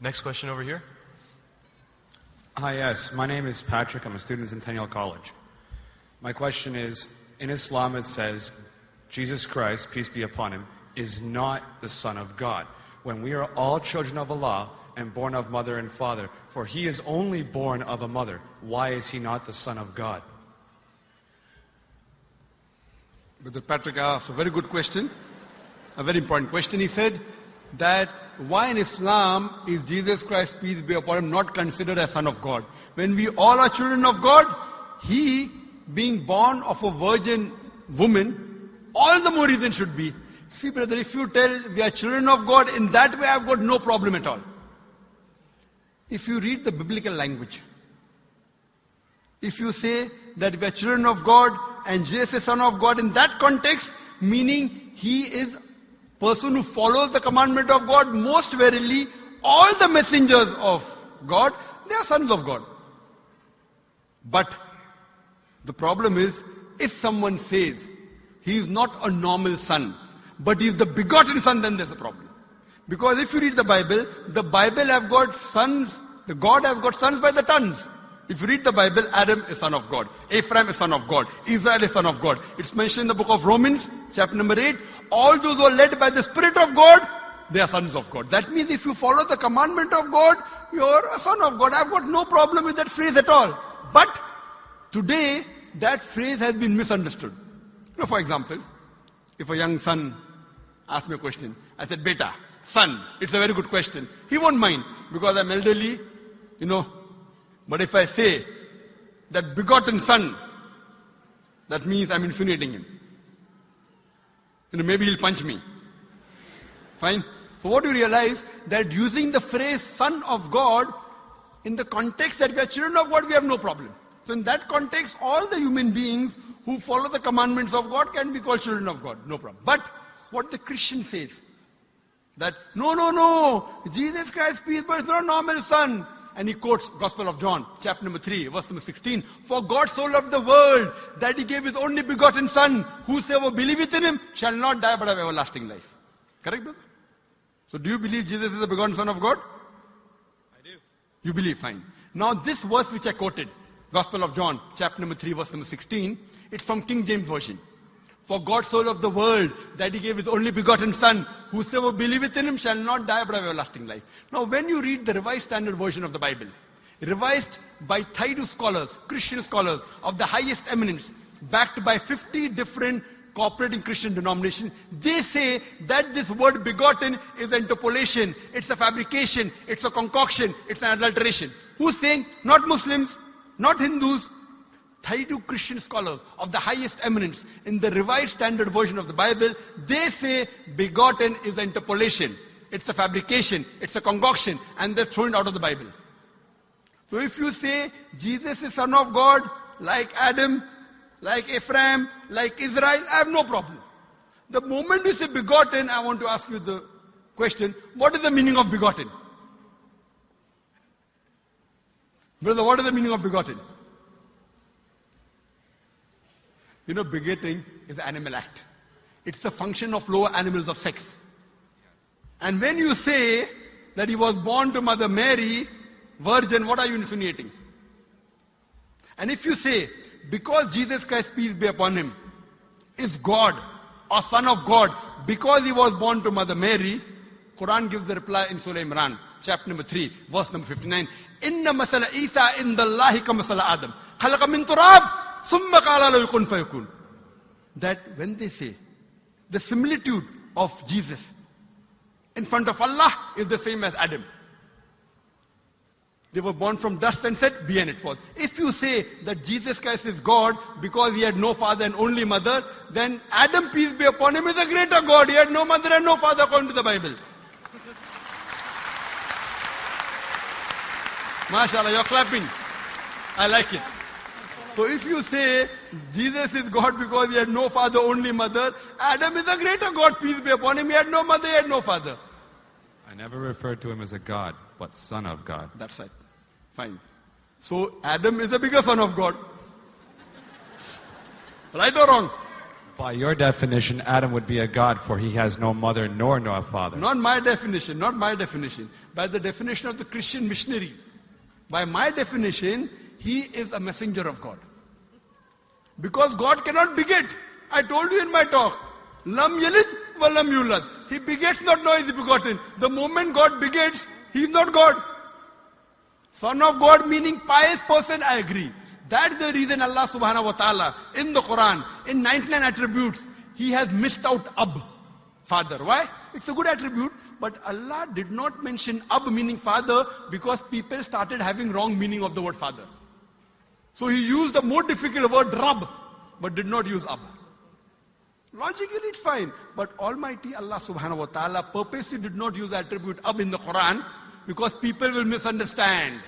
Next question over here. Hi, yes. My name is Patrick. I'm a student in Centennial College. My question is, in Islam it says, Jesus Christ, peace be upon him, is not the Son of God. When we are all children of Allah and born of mother and father, for he is only born of a mother, why is he not the Son of God? Brother Patrick asked a very good question, a very important question. He said that why in Islam is Jesus Christ, peace be upon him, not considered as Son of God? When we all are children of God, he being born of a virgin woman, all the more reason should be. See brother, if you tell we are children of God, in that way I've got no problem at all. If you read the biblical language, if you say that we are children of God and Jesus is Son of God, in that context, meaning he is person who follows the commandment of God, most verily all the messengers of God, they are sons of God. But the problem is, if someone says he is not a normal son, but he is the begotten son, then there's a problem. Because if you read the Bible have got sons, the God has got sons by the tons. If you read the Bible, Adam is son of God, Ephraim is son of God, Israel is son of God. It's mentioned in the book of Romans, chapter number 8, all those who are led by the Spirit of God, they are sons of God. That means if you follow the commandment of God, you're a son of God. I've got no problem with that phrase at all. But today, that phrase has been misunderstood. For example, if a young son asks me a question, I said, Beta, son, it's a very good question. He won't mind because I'm elderly, But if I say that begotten son, that means I'm insinuating him. Maybe he'll punch me. Fine. So what do you realize? That using the phrase son of God, in the context that we are children of God, we have no problem. So in that context, all the human beings who follow the commandments of God can be called children of God. No problem. But what the Christian says, that no, Jesus Christ, peace, but it's not a normal son. And he quotes Gospel of John, chapter number 3, verse number 16. For God so loved the world that he gave his only begotten son. Whosoever believeth in him shall not die but have everlasting life. Correct, brother? So do you believe Jesus is the begotten son of God? I do. You believe, fine. Now this verse which I quoted, Gospel of John, chapter number 3, verse number 16, it's from King James Version. For God so loved the world that he gave his only begotten son. Whosoever believeth in him shall not die but have everlasting life. Now when you read the Revised Standard Version of the Bible, revised by Thaidu scholars, Christian scholars of the highest eminence, backed by 50 different cooperating Christian denominations, they say that this word begotten is an interpolation, it's a fabrication, it's a concoction, it's an adulteration. Who's saying? Not Muslims, not Hindus. Thaidu Christian scholars of the highest eminence in the Revised Standard Version of the Bible, they say begotten is an interpolation. It's a fabrication, it's a concoction, and they're thrown out of the Bible. So if you say Jesus is Son of God, like Adam, like Ephraim, like Israel, I have no problem. The moment you say begotten, I want to ask you the question, what is the meaning of begotten? Brother, what is the meaning of begotten? Begetting is an animal act. It's the function of lower animals of sex. And when you say that he was born to Mother Mary, virgin, what are you insinuating? And if you say, because Jesus Christ, peace be upon him, is God or Son of God, because he was born to Mother Mary, Quran gives the reply in Surah Imran, chapter number 3, verse number 59. Inna masala Isa indallahi ka masala Adam. Khalaqa min turab. That when they say the similitude of Jesus in front of Allah is the same as Adam. They were born from dust and said, be and it forth. If you say that Jesus Christ is God because he had no father and only mother, then Adam, peace be upon him, is a greater God. He had no mother and no father according to the Bible. MashaAllah, you're clapping. I like it. So if you say Jesus is God because he had no father, only mother, Adam is a greater God, peace be upon him. He had no mother, he had no father. I never referred to him as a God, but Son of God. That's right. Fine. So Adam is a bigger son of God. Right or wrong? By your definition, Adam would be a god, for he has no mother nor no father. Not my definition, not my definition. By the definition of the Christian missionaries. By my definition, he is a messenger of God. Because God cannot beget. I told you in my talk. Lam yalid wa lam yulad. He begets not, nor is he begotten. The moment God begets, he is not God. Son of God meaning pious person, I agree. That's the reason Allah subhanahu wa ta'ala in the Quran, in 99 attributes, he has missed out Ab, father. Why? It's a good attribute, but Allah did not mention Ab meaning father because people started having wrong meaning of the word father. So he used the more difficult word Rab, but did not use Ab. Logically it's fine, but Almighty Allah subhanahu wa ta'ala purposely did not use the attribute Ab in the Quran because people will misunderstand.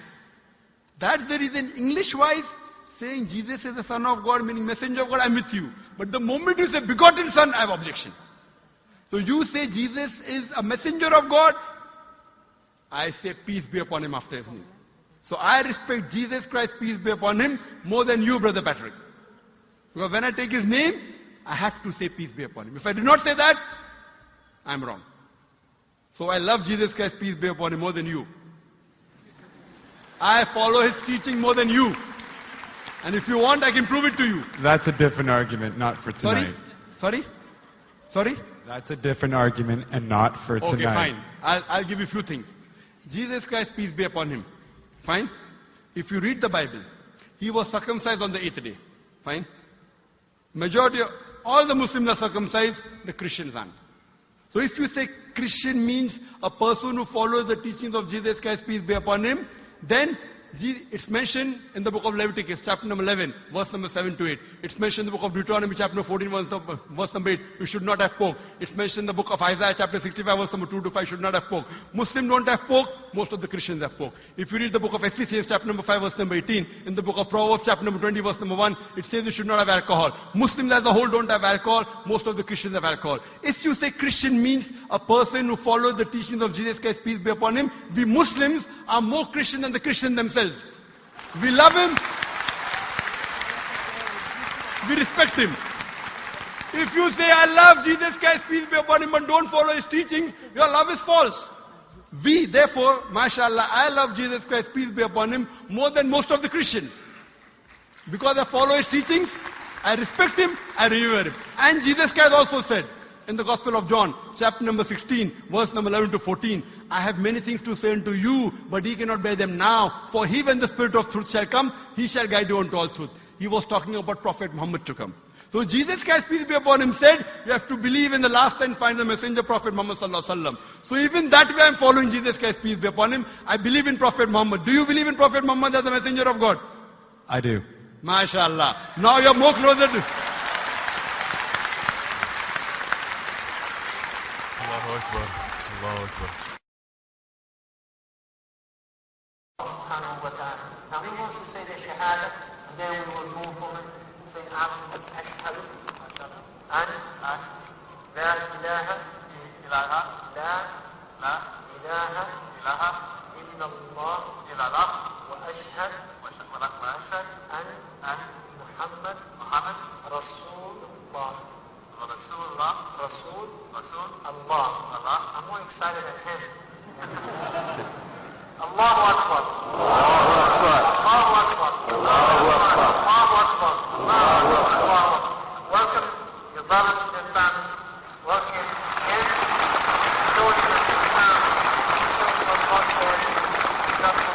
That's the reason English-wise, saying Jesus is the Son of God, meaning messenger of God, I'm with you. But the moment you say begotten Son, I have objection. So you say Jesus is a messenger of God, I say peace be upon him after his name. So I respect Jesus Christ, peace be upon him, more than you, Brother Patrick. Because when I take his name, I have to say peace be upon him. If I did not say that, I'm wrong. So I love Jesus Christ, peace be upon him, more than you. I follow his teaching more than you. And if you want, I can prove it to you. That's a different argument, not for tonight. Sorry? That's a different argument and not for tonight. Okay, fine. I'll give you a few things. Jesus Christ, peace be upon him. Fine? If you read the Bible, he was circumcised on the 8th day. Fine? Majority of all the Muslims are circumcised, the Christians aren't. So if you say Christian means a person who follows the teachings of Jesus Christ, peace be upon him, then it's mentioned in the book of Leviticus, chapter number 11, verse number 7 to 8. It's mentioned in the book of Deuteronomy, chapter number 14, verse number 8. You should not have pork. It's mentioned in the book of Isaiah, chapter 65, verse number 2 to 5. Should not have pork. Muslims don't have pork. Most of the Christians have pork. If you read the book of Ephesians, chapter number 5, verse number 18, in the book of Proverbs, chapter number 20, verse number 1, it says you should not have alcohol. Muslims as a whole don't have alcohol. Most of the Christians have alcohol. If you say Christian means a person who follows the teachings of Jesus Christ, peace be upon him, we Muslims are more Christian than the Christians themselves. We love him. We respect him. If you say, I love Jesus Christ, peace be upon him, but don't follow his teachings, your love is false. We, therefore, mashallah, I love Jesus Christ, peace be upon him, more than most of the Christians. Because I follow his teachings, I respect him, I revere him. And Jesus Christ also said, in the Gospel of John, chapter number 16, verse number 11 to 14, I have many things to say unto you, but ye cannot bear them now. For he, when the Spirit of truth shall come, he shall guide you unto all truth. He was talking about Prophet Muhammad to come. So Jesus Christ, peace be upon him, said, you have to believe in the last and final messenger, Prophet Muhammad sallallahu alaihi wasallam. So even that way I'm following Jesus Christ, peace be upon him. I believe in Prophet Muhammad. Do you believe in Prophet Muhammad as the messenger of God? I do. MashaAllah. Now you're more closer to... Allahu Akbar. Allahu Akbar. Subhanahu wa ta'ala. Now he wants to say the shahada, and then we will move on and say ashhadu an la ilaha illallah wa ashhad an Muhammad Rasulullah. Rasul Allah. I'm more excited than him. Allahu Akbar. Allahu Akbar. Allahu Akbar. Allahu Akbar. Allahu Akbar. Welcome, your brothers and family. Welcome in. Showing us Islam. Showing us God. Showing us God.